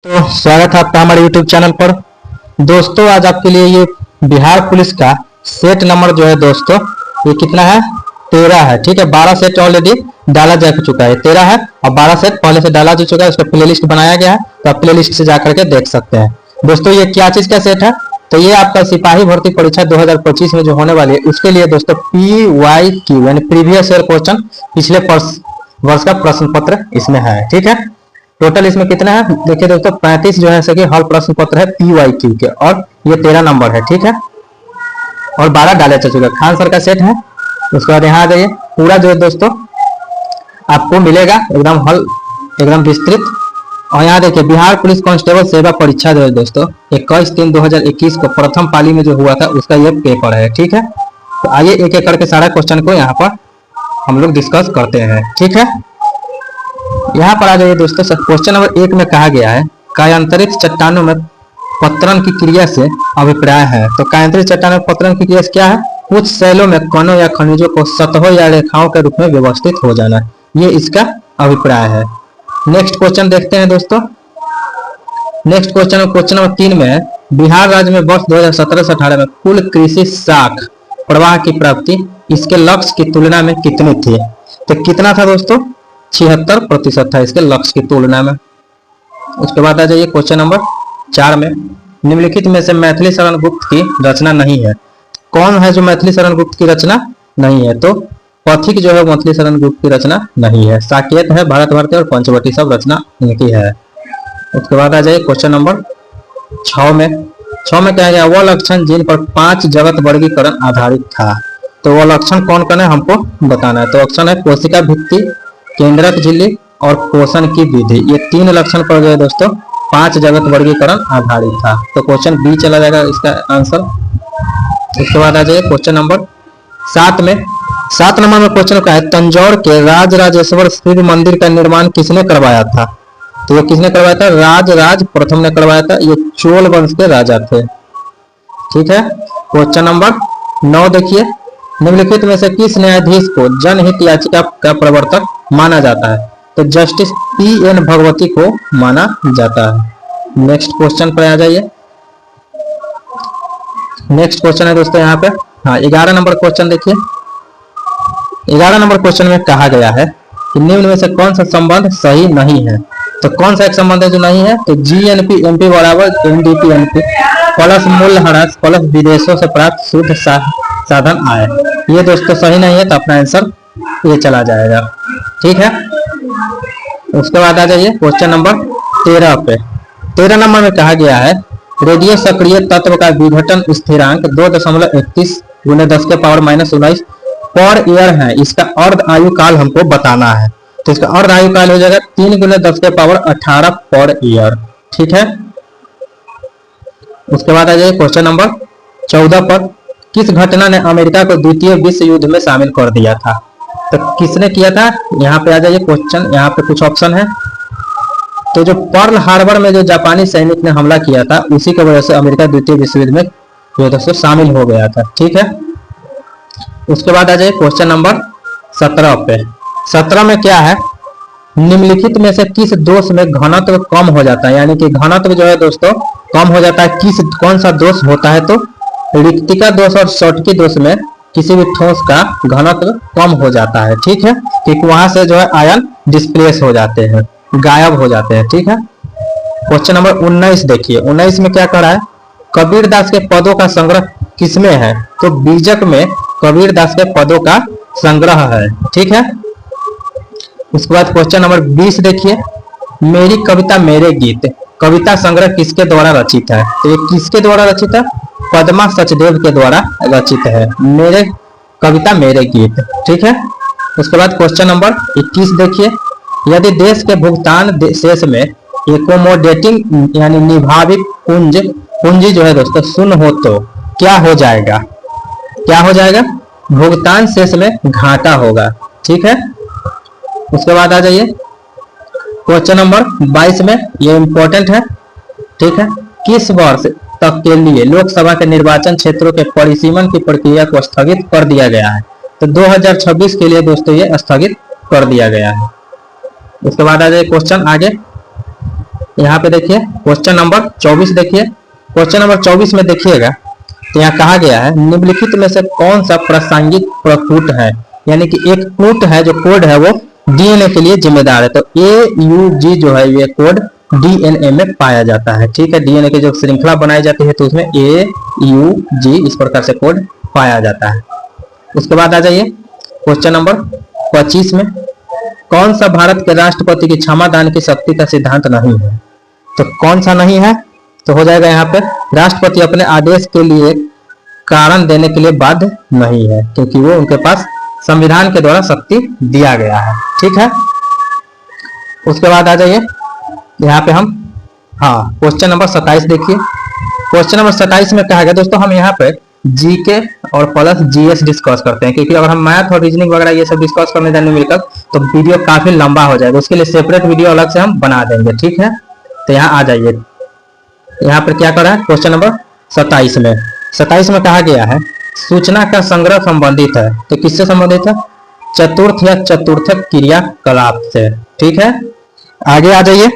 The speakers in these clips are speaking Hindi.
तो स्वागत है आपका हमारे YouTube चैनल पर। दोस्तों आज आपके लिए ये बिहार पुलिस का सेट नंबर जो है दोस्तों ये कितना है 13 है। ठीक है, 12 सेट ऑलरेडी डाला जा चुका है, 13 है और 12 सेट पहले से डाला जा चुका है। उसका प्लेलिस्ट बनाया गया है तो आप प्लेलिस्ट से जाकर के देख सकते हैं। दोस्तों ये क्या चीज का सेट है, तो ये आपका सिपाही भर्ती परीक्षा 2025 में जो होने वाली है उसके लिए दोस्तों PYQ यानी प्रीवियस ईयर क्वेश्चन, पिछले वर्ष का प्रश्न पत्र इसमें है। ठीक है, टोटल इसमें कितना है देखिए दोस्तों 35 जो है सके हल प्रश्न पत्र है PYQ के, और ये 13 नंबर है। ठीक है, और 12 डाले जा चुका है। खान सर का सेट है। उसके बाद यहाँ आ जाइए, पूरा जो है दोस्तों आपको मिलेगा एकदम हल एकदम विस्तृत। और यहाँ देखिए बिहार पुलिस कांस्टेबल सेवा परीक्षा जो है दोस्तों 21/3/2021 को प्रथम पाली में जो हुआ था उसका ये पेपर है। ठीक है, तो आइए एक एक करके सारा क्वेश्चन को यहाँ पर हम लोग डिस्कस करते हैं। ठीक है, यहाँ पर आ जाइए दोस्तों। क्वेश्चन नंबर 1 में कहा गया है कायांतरित चट्टानों में पतरन की क्रिया से अभिप्राय है। तो कायांतरित चट्टानों में पतरन की क्रिया से क्या है, कुछ शैलों में कणों या खनिजों को सतहों या रेखाओं के रूप में व्यवस्थित हो जाना, ये इसका अभिप्राय है। नेक्स्ट क्वेश्चन देखते हैं दोस्तों। नेक्स्ट क्वेश्चन नंबर 3 में है बिहार राज्य में वर्ष 2017 से 18 में कुल कृषि साख प्रवाह की प्राप्ति इसके लक्ष्य की तुलना में कितनी थी। तो कितना था दोस्तों, 76% था इसके लक्ष्य की तुलना में। उसके बाद आ जाइए क्वेश्चन नंबर 4 में निम्नलिखित में से मैथिली शरण गुप्त की रचना नहीं है। कौन है जो मैथिली शरण गुप्त की रचना नहीं है, तो पथिक जो है मैथिली शरण गुप्त की रचना नहीं है। साकेत है, भारत भारती और पंचवटी सब रचना इनकी है। उसके बाद आ जाइए क्वेश्चन नंबर 6 में क्या गया, वह लक्षण जिन पर 5 जगत वर्गीकरण आधारित था। तो वह लक्षण कौन कौन है हमको बताना है। तो ऑप्शन है कोशिका भित्ति, केंद्रक झिल्ली और पोषण की विधि। ये 3 लक्षण पर जो है दोस्तों 5 जगत वर्गीकरण आधारित था। तो क्वेश्चन बी चला जाएगा इसका आंसर। उसके बाद आ जाइए क्वेश्चन नंबर 7 में। 7 नंबर में क्वेश्चन का है तंजौर के राजराजेश्वर शिव मंदिर का निर्माण किसने करवाया था। तो ये किसने करवाया था, राज प्रथम ने करवाया था। ये चोल वंश के राजा थे। ठीक है, क्वेश्चन नंबर 9 देखिए, निम्नलिखित में से किस न्यायाधीश को जनहित याचिका का प्रवर्तक माना जाता है। तो जस्टिस PN भगवती को माना जाता है। नेक्स्ट क्वेश्चन पर आ जाइए। नेक्स्ट क्वेश्चन है दोस्तों यहाँ पे 11 नंबर क्वेश्चन देखिए। 11 नंबर क्वेश्चन में कहा गया है कि निम्न में से कौन सा संबंध सही नहीं है। तो कौन सा एक संबंध है जो नहीं है, तो GNP MP बराबर NDP NP प्लस मूल्यह्रास प्लस विदेशों से प्राप्त शुद्ध साधन आय। ये दोस्तों सही नहीं है, तो अपना आंसर ये चला जाएगा। ठीक है, उसके बाद आ जाइए क्वेश्चन नंबर 13 पे। 13 नंबर में कहा गया है रेडियो सक्रिय तत्व का विघटन स्थिरांक 2.31 × 10⁻⁻19 पर ईयर है। इसका अर्ध आयु काल हमको बताना है। तो इसका अर्ध आयु काल हो जाएगा 3 × 10⁻18 पर ईयर। ठीक है, उसके बाद आ जाइए क्वेश्चन नंबर 14 पर। किस घटना ने अमेरिका को द्वितीय विश्व युद्ध में शामिल कर दिया था। तो किसने किया था, यहाँ पे आ जाइए क्वेश्चन, यहाँ पे कुछ ऑप्शन है। तो जो पर्ल हार्बर में जो जापानी सैनिक ने हमला किया था उसी की वजह से अमेरिका द्वितीय विश्व युद्ध में दोस्तों शामिल हो गया था। ठीक है, उसके बाद आ जाइए क्वेश्चन नंबर 17 पे। 17 में क्या है, निम्नलिखित में से किस दोष में घनत्व कम हो जाता है। यानी कि घनत्व जो है दोस्तों कम हो जाता है, कौन सा दोष होता है। तो रिक्तिका दोष और शॉटकी दोष में किसी भी ठोस का घनत्व कम हो जाता है। ठीक है, क्योंकि वहां से जो है आयन डिस्प्लेस हो जाते हैं, गायब हो जाते हैं। ठीक है, क्वेश्चन नंबर 19 देखिए। 19 में क्या कर रहा है, कबीरदास के पदों का संग्रह किसमें है। तो बीजक में कबीरदास के पदों का संग्रह है। ठीक है, उसके बाद क्वेश्चन नंबर 20 देखिए, मेरी कविता मेरे गीत कविता संग्रह किसके द्वारा रचित है। तो ये किसके द्वारा रचित है, पद्मा सचदेव के द्वारा रचित है, मेरे कविता मेरे गीत। ठीक है, उसके बाद क्वेश्चन नंबर 21 देखिए, यदि देश के भुगतान शेष में एकोमोडेटिंग यानी निभावी पूंजी जो है दोस्तों शून्य हो तो क्या हो जाएगा। क्या हो जाएगा, भुगतान शेष में घाटा होगा। ठीक है, उसके बाद आ जाइए क्वेश्चन नंबर 22 में, ये इंपॉर्टेंट है। ठीक है, किस वर्ष तक के लिए लोकसभा के निर्वाचन क्षेत्रों के परिसीमन की प्रक्रिया को स्थगित कर दिया गया है। तो 2026 के लिए दोस्तों ये स्थगित कर दिया गया है। उसके बाद आ जाए क्वेश्चन आगे यहाँ पे देखिए क्वेश्चन नंबर 24 देखिए। क्वेश्चन नंबर 24 में देखिएगा तो यहाँ कहा गया है निम्नलिखित में से कौन सा प्रासंगिक प्रकूट है, यानी कि एक कूट है जो कोड है वो डीएनए के लिए जिम्मेदार है। तो AUG जो है ये कोड डीएनए में पाया जाता है। ठीक है, डीएनए की जो श्रृंखला बनाई जाती है तो उसमें AUG इस प्रकार से कोड पाया जाता है। उसके बाद आ जाइए क्वेश्चन नंबर 25 में, कौन सा भारत के राष्ट्रपति की क्षमा दान की शक्ति का सिद्धांत नहीं है। तो कौन सा नहीं है, तो हो जाएगा यहाँ पे राष्ट्रपति अपने आदेश के लिए कारण देने के लिए बाध्य नहीं है, क्योंकि वो उनके पास संविधान के द्वारा शक्ति दिया गया है। ठीक है, उसके बाद आ जाइए यहाँ पे हम क्वेश्चन नंबर 27 देखिए। क्वेश्चन नंबर 27 में कहा गया दोस्तों हम यहाँ पे जीके और प्लस जीएस डिस्कस करते हैं, क्योंकि अगर हम मैथ और रीजनिंग वगैरह ये सब डिस्कस करने जाने मिलकर तो वीडियो काफी लंबा हो जाएगा, उसके लिए सेपरेट वीडियो अलग से हम बना देंगे। ठीक है, तो यहाँ आ जाइए, यहाँ पर क्या कर रहा है क्वेश्चन नंबर 27 में। 27 में कहा गया है सूचना का संग्रह संबंधित है, तो किससे संबंधित है, चतुर्थ या चतुर्थक क्रियाकलाप से। ठीक है, आगे आ जाइए,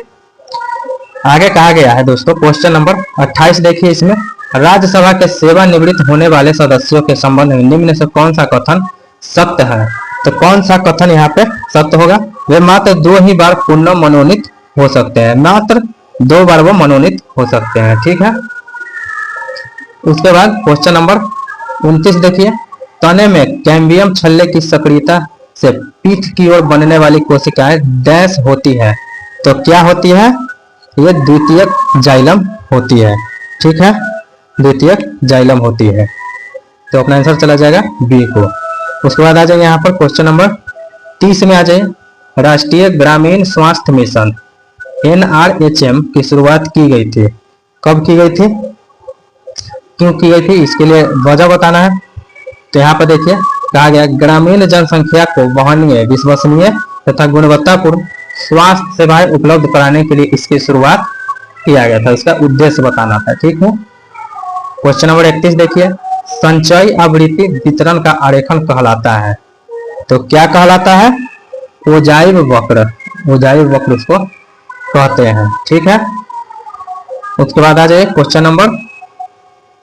आगे कहा गया है दोस्तों क्वेश्चन नंबर 28 देखिए। इसमें राज्यसभा के सेवानिवृत्त होने वाले सदस्यों के संबंध में निम्न से कौन सा कथन सत्य है। तो कौन सा कथन यहाँ पे सत्य होगा, वे मात्र 2 ही बार पुनः मनोनीत हो सकते हैं, मात्र 2 बार वो मनोनीत हो सकते हैं। ठीक है, उसके बाद क्वेश्चन नंबर 29 देखिए, तने में कैम्बियम छल्ले की सक्रियता से पीठ की ओर बनने वाली कोशिकाएं डैश होती है। तो क्या होती है, ये द्वितीयक जाइलम होती है। ठीक है, द्वितीयक जाइलम होती है, तो अपना आंसर चला जाएगा बी को। उसके बाद आ जाएगा यहाँ पर क्वेश्चन नंबर 30 में आ जाइए, राष्ट्रीय ग्रामीण स्वास्थ्य मिशन NRHM की शुरुआत की गई थी, कब की गई थी, क्यों की गई थी, इसके लिए वजह बताना है। तो यहाँ पर देखिए कहा गया ग्रामीण जनसंख्या को वहनीय, विश्वसनीय तथा गुणवत्तापूर्ण स्वास्थ्य सेवाएं उपलब्ध कराने के लिए इसकी शुरुआत किया गया था, इसका उद्देश्य बताना था। ठीक है, क्वेश्चन नंबर 31 देखिए, संचयी आवृत्ति वितरण का आरेखन कहलाता है। तो क्या कहलाता है, ओजाइव वक्र, ओजाइव वक्र उसको कहते हैं। ठीक है, उसके बाद आ जाइए क्वेश्चन नंबर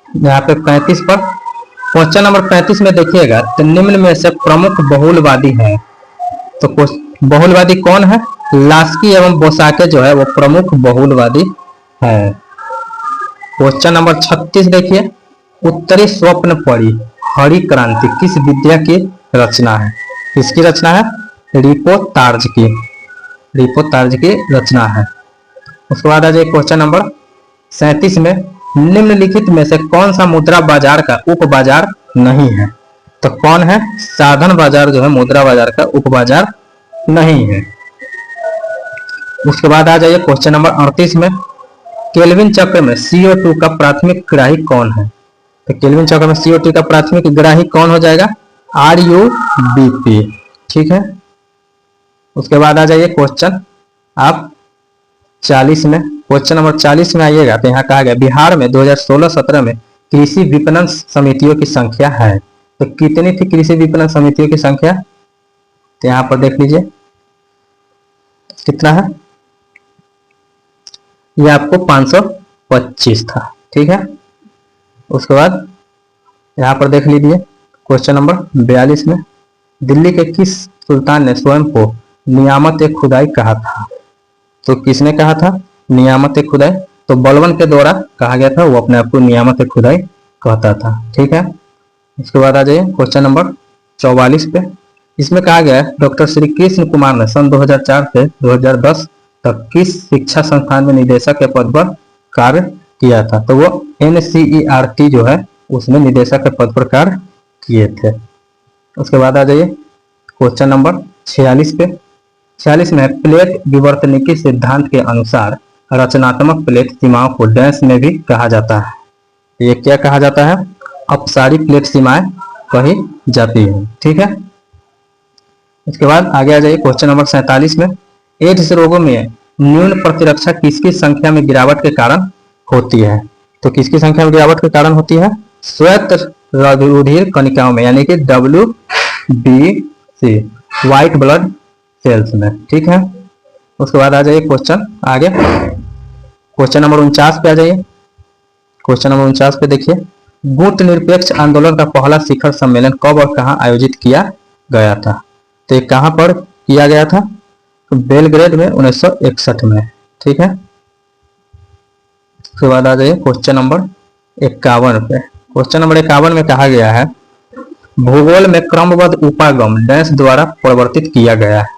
यहाँ पे 35 पर। क्वेश्चन नंबर 35 में देखिएगा तो निम्न में से प्रमुख बहुलवादी है। तो बहुलवादी कौन है, लास्की एवं बोसाके जो है वो प्रमुख बहुलवादी है। क्वेश्चन नंबर 36 देखिए, उत्तरी स्वप्न परी हरी क्रांति किस विद्या की रचना है, किसकी रचना है, रिपोर्टार्ज की, रिपोर्टार्ज की रचना है। उसके बाद आ जाए क्वेश्चन नंबर 37 में, निम्नलिखित में से कौन सा मुद्रा बाजार का उप बाजार नहीं है। तो कौन है, साधन बाजार जो है मुद्रा बाजार का उप बाजार नहीं है। उसके बाद आ जाइए क्वेश्चन नंबर 38 में, केल्विन चक्र में CO2 का प्राथमिक ग्राही कौन है। तो केल्विन चक्र में CO2 का प्राथमिक ग्राही कौन हो जाएगा, RuBp। ठीक है, उसके बाद आ जाइए क्वेश्चन आप 40 में। क्वेश्चन नंबर 40 में आइएगा तो यहाँ कहा गया बिहार में 2016-17 में कृषि विपणन समितियों की संख्या है। तो कितनी थी कृषि विपणन समितियों की संख्या, तो यहाँ पर देख लीजिए कितना है, ये आपको 525 था। ठीक है, उसके बाद यहाँ पर देख लीजिए क्वेश्चन नंबर 42 में, दिल्ली के किस सुल्तान ने स्वयं को नियामत ए खुदाई कहा था। तो किसने कहा था नियामत ए खुदाई, तो बलबन के द्वारा कहा गया था, वो अपने आप को नियामत ए खुदाई कहता था। ठीक है, इसके बाद आ जाइए क्वेश्चन नंबर 44 पे। इसमें कहा गया है डॉक्टर श्री कृष्ण कुमार ने सन 2004 से 2010 तक किस शिक्षा संस्थान में निदेशक के पद पर कार्य किया था। तो वो NCERT जो है उसमें निदेशक के पद पर कार्य किए थे। उसके बाद आ जाइए क्वेश्चन नंबर 46 पे। 46 में प्लेट विवर्तनिकी सिद्धांत के अनुसार रचनात्मक प्लेट सीमाओं को डैश में भी कहा जाता है। ये क्या कहा जाता है, अपसारी प्लेट सीमाएं कही जाती है। ठीक है, इसके बाद आगे आ जाइए क्वेश्चन नंबर 47 में, एड्स रोगों में न्यून प्रतिरक्षा किसकी संख्या में गिरावट के कारण होती है। तो किसकी संख्या में गिरावट के कारण होती है, श्वेत रुधिर कणिकाओं में, यानी कि WBC व्हाइट ब्लड सेल्स में। ठीक है, उसके बाद आ जाइए क्वेश्चन आगे क्वेश्चन नंबर 49 पे आ जाइए। क्वेश्चन नंबर 49 पे देखिए, गुट निरपेक्ष आंदोलन का पहला शिखर सम्मेलन कब और कहां आयोजित किया गया था? तो ये कहां पर किया गया था? तो बेलग्रेड में 1961 में। ठीक है, उसके बाद आ जाइए क्वेश्चन नंबर 51 पे। क्वेश्चन नंबर 51 में कहा गया है, भूगोल में क्रमबद्ध उपागम डैश द्वारा परिवर्तित किया गया है?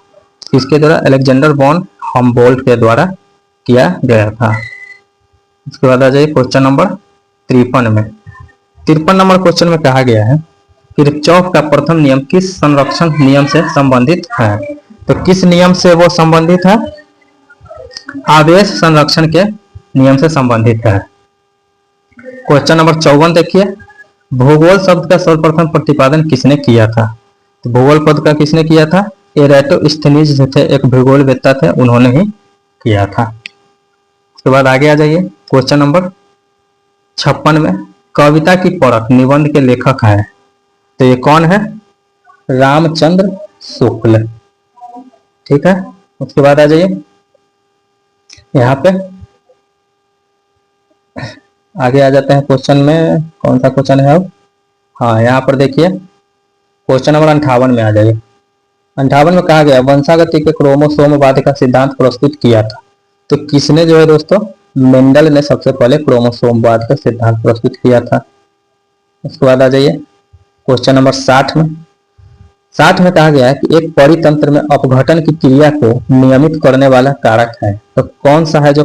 किसके द्वारा? अलेक्जेंडर वॉन हम्बोल्ट के द्वारा किया गया था। उसके बाद आ जाइए क्वेश्चन नंबर 53 में। 53 नंबर क्वेश्चन में कहा गया है, किरचॉफ का प्रथम नियम किस संरक्षण नियम से संबंधित है? तो किस नियम से वो संबंधित है? आवेश संरक्षण के नियम से संबंधित है। क्वेश्चन नंबर 54 देखिए, भूगोल शब्द का सर्वप्रथम प्रतिपादन किसने किया था? तो भूगोल पद का किसने किया था? एराटोस्थेनीज जो थे, एक भूगोलवेत्ता थे, उन्होंने ही किया था। उसके बाद आगे आ जाइए क्वेश्चन नंबर 56 में, कविता की परख निबंध के लेखक हैं? तो ये कौन है? रामचंद्र शुक्ल। ठीक है, उसके बाद आ जाइए यहाँ पे आगे आ जाते हैं क्वेश्चन में। कौन सा क्वेश्चन है अब? हाँ, यहाँ पर देखिए क्वेश्चन नंबर 58 में आ जाइए। 58 में कहा गया, वंशागति के क्रोमोसोमवाद का सिद्धांत प्रस्तुत किया था? तो किसने जो है दोस्तों? मेंडल ने सबसे पहले क्रोमोसोमवाद का सिद्धांत प्रस्तुत किया था। उसके बाद आ जाइए क्वेश्चन नंबर 60 में। 60 में कहा गया है कि एक परितंत्र में अपघटन की क्रिया को नियमित करने वाला कारक है। तो कौन सा है जो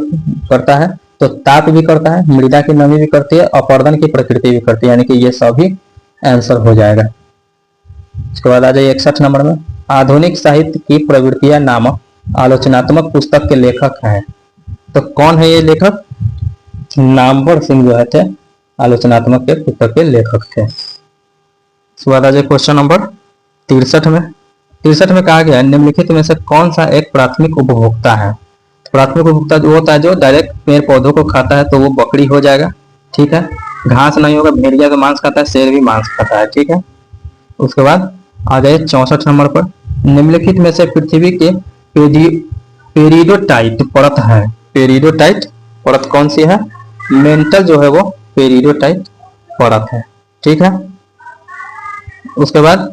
करता है? तो ताप भी करता है, मृदा की नमी भी करती है, अपर्दन की प्रकृति भी करती है, यानी कि ये सभी आंसर हो जाएगा। उसके बाद आ जाइए 61 नंबर में, आधुनिक साहित्य की प्रवृत्तियां नामक आलोचनात्मक पुस्तक के लेखक हैं? तो कौन है ये लेखक? नामवर सिंह जो है थे आलोचनात्मक के पुस्तक के लेखक थे। उसके बाद आ जाइए क्वेश्चन नंबर 63 में। 63 में कहा गया है, निम्नलिखित में से कौन सा एक प्राथमिक उपभोक्ता है? प्राथमिक उपभोक्ता जो होता है जो डायरेक्ट पेड़ पौधों को खाता है, तो वो बकरी हो जाएगा। ठीक है, घास नहीं होगा, भेड़िया तो मांस खाता है, शेर भी मांस खाता है। ठीक है, उसके बाद आ जाए 64 नंबर पर, निम्नलिखित में से पृथ्वी के पेरिडोटाइट परत है? पेरिडोटाइट परत कौन सी है? मेंटल जो है वो पेरिडोटाइट परत है। ठीक है, उसके बाद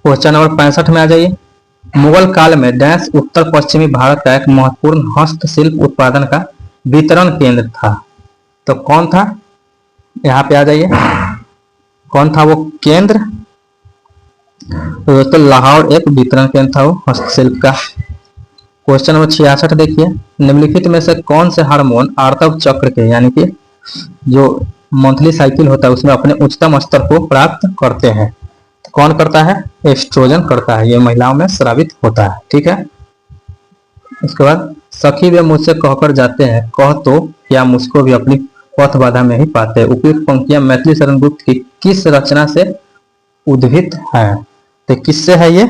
क्वेश्चन नंबर 65 में आ जाइए, मुगल काल में डैश उत्तर पश्चिमी भारत का एक महत्वपूर्ण हस्तशिल्प उत्पादन का वितरण केंद्र था? तो कौन था? यहाँ पे आ जाइए, कौन था वो केंद्र? तो दोस्तों लाहौर एक वितरण केंद्र था वो हस्तशिल्प का। क्वेश्चन नंबर 66 देखिए, निम्नलिखित में से कौन से हार्मोन आर्तव चक्र के, यानी कि जो मंथली साइकिल होता है उसमें अपने उच्चतम स्तर को प्राप्त करते हैं? तो कौन करता है? एस्ट्रोजन करता है, ये महिलाओं में स्रावित होता है। ठीक है, उसके बाद सखी वे मुझसे कहकर जाते हैं, कह तो क्या मुझको भी अपनी पथ बाधा में ही पाते हैं? उपयुक्त पंक्तियां मैथिली शरण गुप्त की किस रचना से उद्भित है? तो किससे है ये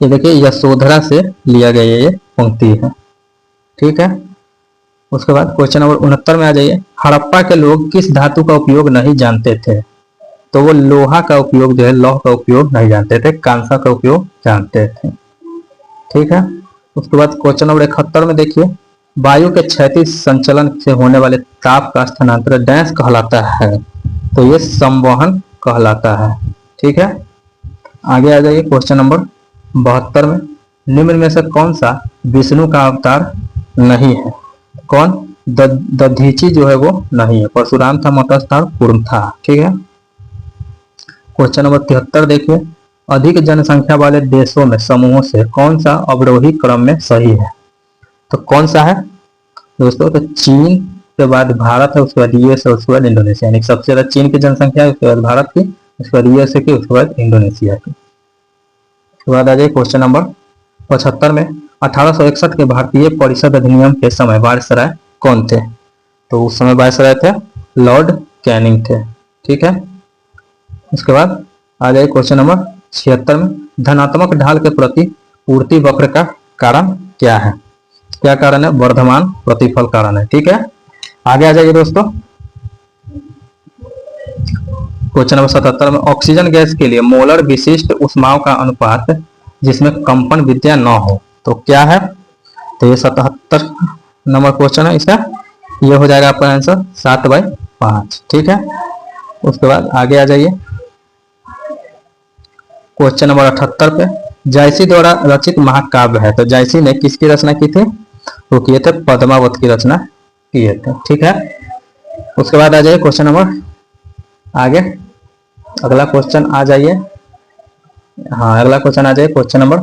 देखिए यशोधरा से लिया गया ये पंक्ति है। ठीक है, उसके बाद क्वेश्चन नंबर 69 में आ जाइए, हड़प्पा के लोग किस धातु का उपयोग नहीं जानते थे? तो वो लोहा का उपयोग जो है, लौह का उपयोग नहीं जानते थे, कांसा का उपयोग जानते थे। ठीक है, उसके बाद क्वेश्चन नंबर 71 में देखिए, वायु के क्षैतिज संचलन से होने वाले ताप का स्थानांतरण डैश कहलाता है? तो ये संवहन कहलाता है। ठीक है, आगे आ जाइए क्वेश्चन नंबर 72 में, निम्न में से कौन सा विष्णु का अवतार नहीं है? कौन? दधीची जो है वो नहीं है, परशुराम था, मत्स्य था, कूर्म था। ठीक है, क्वेश्चन नंबर 73 देखिए, अधिक जनसंख्या वाले देशों में समूहों से कौन सा अवरोही क्रम में सही है? तो कौन सा है दोस्तों? तो चीन के बाद भारत है, उसके बाद यूएस है, उसके बाद इंडोनेशिया, यानी सबसे ज्यादा चीन की जनसंख्या है, उसके बाद भारत की, उसके बाद यूएसए की, उसके बाद इंडोनेशिया की। उसके बाद आ जाए क्वेश्चन नंबर 75 में, 1861 के भारतीय परिषद अधिनियम के समय वायसराय कौन थे? तो उस समय वायसराय थे लॉर्ड कैनिंग थे। ठीक है, उसके बाद आ जाए क्वेश्चन नंबर 76 में, धनात्मक ढाल के प्रति पूर्ति वक्र का कारण क्या है? क्या कारण है? वर्धमान प्रतिफल कारण है। ठीक है, आगे आ जाइए दोस्तों, क्वेश्चन नंबर 77 में, ऑक्सीजन गैस के लिए मोलर विशिष्ट ऊष्माओं का अनुपात जिसमें कंपन विद्या न हो, तो क्या है? तो ये 77 नंबर क्वेश्चन है इसका, ये हो जाएगा आपका आंसर 7/5। ठीक है, उसके बाद आगे आ जाइए क्वेश्चन नंबर 78 पे। जायसी द्वारा रचित महाकाव्य है, तो जायसी ने किसकी रचना की थी? वो किए थे पद्मावत की रचना किए थे। ठीक है, उसके बाद आ जाइए क्वेश्चन नंबर आगे, अगला क्वेश्चन आ जाइए, हाँ अगला क्वेश्चन आ जाइए क्वेश्चन नंबर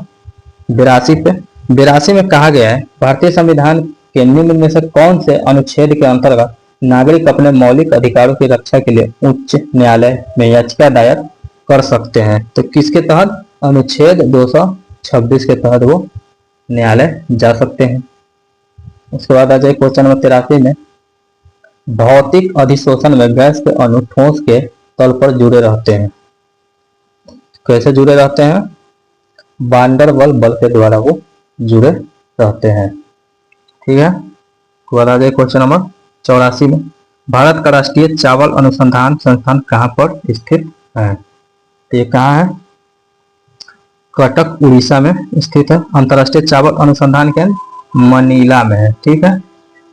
82 पे। 82 में कहा गया है भारतीय संविधान के निम्न में से कौन से अनुच्छेद के अंतर्गत नागरिक अपने मौलिक अधिकारों की रक्षा के लिए उच्च न्यायालय में याचिका दायर कर सकते हैं? तो किसके तहत? अनुच्छेद 226 के तहत वो न्यायालय जा सकते हैं। उसके बाद आ जाए क्वेश्चन नंबर 83 में। भौतिक अधिशोषण में गैस के अणु ठोस के तल पर जुड़े रहते हैं। कैसे जुड़े रहते हैं? वांडरवॉल बल के द्वारा वो जुड़े रहते हैं। ठीक है, उसके बाद आ जाए क्वेश्चन नंबर 84 में। भारत का राष्ट्रीय चावल अनुसंधान संस्थान कहाँ पर स्थित है? तो ये कहाँ है? कटक उड़ीसा में स्थित है। अंतर्राष्ट्रीय चावल अनुसंधान केंद्र मनीला में है। ठीक है,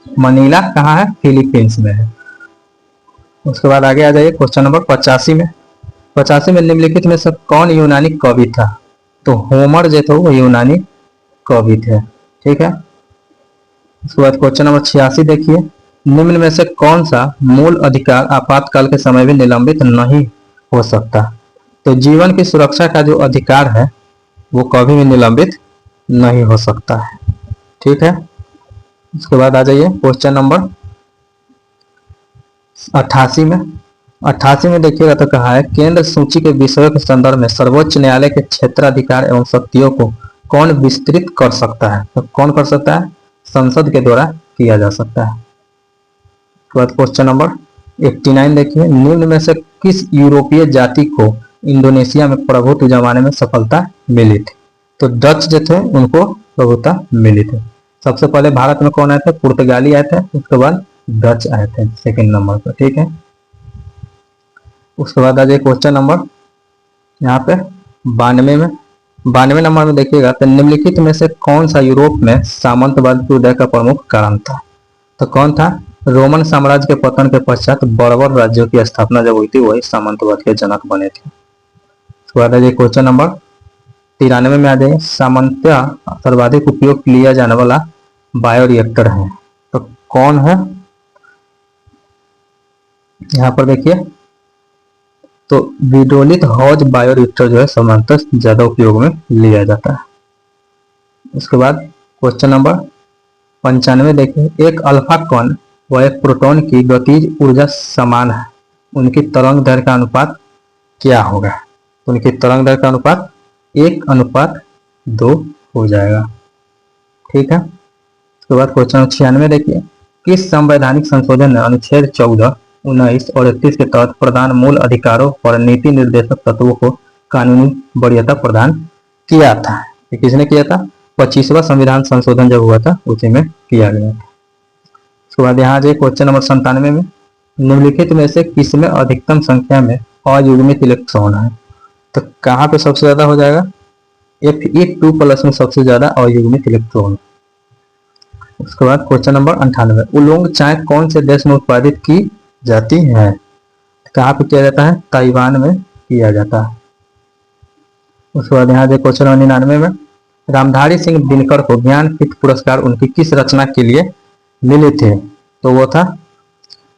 मनीला कहाँ है? फिलीपींस में है। उसके बाद आगे आ जाइए क्वेश्चन नंबर 85 में। 85 में निम्नलिखित में से कौन यूनानी कवि था? तो होमर जो थे वो यूनानी कवि थे। ठीक है, उसके बाद क्वेश्चन नंबर 86 देखिए। निम्न में से कौन सा मूल अधिकार आपातकाल के समय भी निलंबित नहीं हो सकता? तो जीवन की सुरक्षा का जो अधिकार है वो कभी भी निलंबित नहीं हो सकता है। ठीक है, उसके बाद आ जाइए क्वेश्चन नंबर 88 में। 88 में देखिएगा तो कहा है केंद्र सूची के विषयों के संदर्भ में सर्वोच्च न्यायालय के क्षेत्राधिकार एवं शक्तियों को कौन विस्तृत कर सकता है? तो कौन कर सकता है? संसद के द्वारा किया जा सकता है। उसके बाद क्वेश्चन नंबर 89 देखिए। निम्न में से किस यूरोपीय जाति को इंडोनेशिया में प्रभुत्व जमाने में सफलता मिली थी? तो डच जो थे उनको प्रभुत्व मिली थी। सबसे पहले भारत में कौन आए थे? पुर्तगाली आए थे, उसके बाद डच आए थे सेकंड नंबर पर। ठीक है, उसके बाद आ जाए क्वेश्चन नंबर यहाँ पे 92 में। 92 नंबर में देखिएगा तो निम्नलिखित में से कौन सा यूरोप में सामंतवाद के उदय का प्रमुख कारण था? तो कौन था? रोमन साम्राज्य के पतन के पश्चात बर्बर राज्यों की स्थापना जब हुई थी वही सामंतवाद के जनक बने थे। उसके बाद आ जाए क्वेश्चन नंबर 93 में आ जाए। सामान्यतः सर्वाधिक उपयोग लिया जाने वाला बायोरिएक्टर है, तो कौन है? यहाँ पर देखिए तो विडोलित हौज बायोरिएक्टर जो है सामान्यतः ज्यादा उपयोग में लिया जाता है। उसके बाद क्वेश्चन नंबर 95 देखिए। एक अल्फा कण व एक प्रोटॉन की गतिज ऊर्जा समान है, उनकी तरंग दैर्घ्य का अनुपात क्या होगा? उनकी तरंग दैर्घ्य का अनुपात 1:2 हो जाएगा। ठीक है, उसके बाद क्वेश्चन 96 देखिए। किस संवैधानिक संशोधन ने अनुच्छेद 14, 19 और 31 के तहत प्रदान मूल अधिकारों पर नीति निर्देशक तत्वों को कानूनी वरीयता प्रदान किया था? ये किसने किया था? 25वां संविधान संशोधन जब हुआ था उसी में किया गया था। उसके बाद यहाँ जो क्वेश्चन नंबर 97 में। निम्नलिखित में से किसमें अधिकतम संख्या में अयुग्मित इलेक्ट्रॉन है? तो कहाँ पे सबसे ज्यादा हो जाएगा? Fe2+ में सबसे ज्यादा अयुग्मित इलेक्ट्रॉन। उसके बाद क्वेश्चन नंबर 98। उलोंग चाय कौन से देश में उत्पादित की जाती है? कहाँ पे किया जाता है? ताइवान में किया जाता है। उसके बाद यहाँ जो क्वेश्चन नंबर 99 में। रामधारी सिंह दिनकर को ज्ञानपीठ पुरस्कार उनकी किस रचना के लिए मिले थे? तो वो था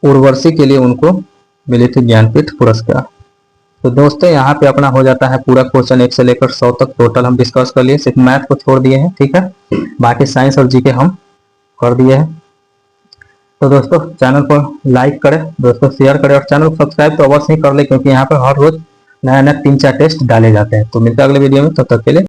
उर्वशी के लिए उनको मिले थे ज्ञानपीठ पुरस्कार। तो दोस्तों यहाँ पे अपना हो जाता है पूरा क्वेश्चन 1 से लेकर 100 तक टोटल हम डिस्कस कर लिए। सिर्फ मैथ को छोड़ दिए हैं। ठीक है, बाकी साइंस और जीके हम कर दिए हैं। तो दोस्तों चैनल को लाइक करें, दोस्तों शेयर करें और चैनल को सब्सक्राइब तो अवश्य ही कर ले, क्योंकि यहाँ पर हर रोज नया नया 3-4 टेस्ट डाले जाते हैं। तो मिलते हैं अगले वीडियो में, तब तक के लिए